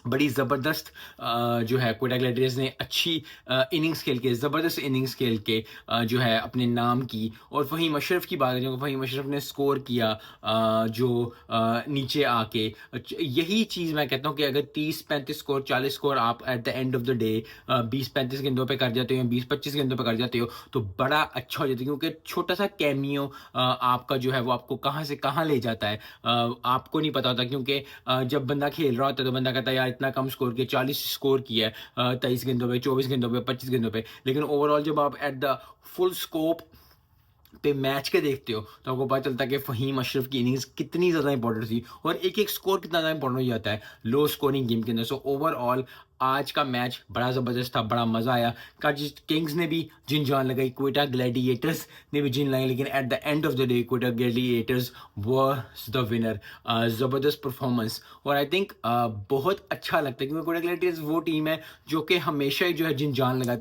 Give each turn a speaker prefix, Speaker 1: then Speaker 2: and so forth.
Speaker 1: बड़ी ज़बरदस्त जो है कोयटा ग्लैडिएटर्स ने अच्छी इनिंग्स खेल के ज़बरदस्त इनिंग्स खेल के जो है अपने नाम की। और फ़हीम अशरफ की बात करें, फ़हीम अशरफ ने स्कोर किया जो नीचे आके यही चीज़ मैं कहता हूँ कि अगर 30-35 स्कोर 40 स्कोर आप at the end of the day 20-35 गेंदों पे कर जाते हो या 20-25 गेंदों पे कर जाते हो तो बड़ा अच्छा हो जाता है, क्योंकि छोटा सा कैमियो आपका जो है वो आपको कहाँ से कहाँ ले जाता है आपको नहीं पता होता। क्योंकि जब बंदा खेल रहा होता है तो बंदा कहता है यार इतना कम स्कोर किया, 40 स्कोर किया है 23 गेंदों पे, 24 गेंदों पे, 25 गेंदों पे। लेकिन ओवरऑल जब आप एट द फुल स्कोप पे मैच के देखते हो तो आपको पता चलता है कि फ़हीम अशरफ की इनिंग्स कितनी ज़्यादा इंपॉर्टेंट थी और एक एक स्कोर कितना ज़्यादा इंपॉर्टेंट हो जाता है लो स्कोरिंग गेम के अंदर। सो ओवरऑल आज का मैच बड़ा ज़बरदस्त था, बड़ा मज़ा आया। काजी किंग्स ने भी जिन जान लगाई, क्वेटा ग्लैडिएटर्स ने भी जिन लगाई, लेकिन at the end of the day Quetta Gladiators was the winner. ज़बरदस्त परफॉर्मेंस और आई थिंक बहुत अच्छा लगता है, क्योंकि क्वेटा ग्लैडिएटर्स वो टीम है जो कि हमेशा ही जो है जिन जान लगाती है।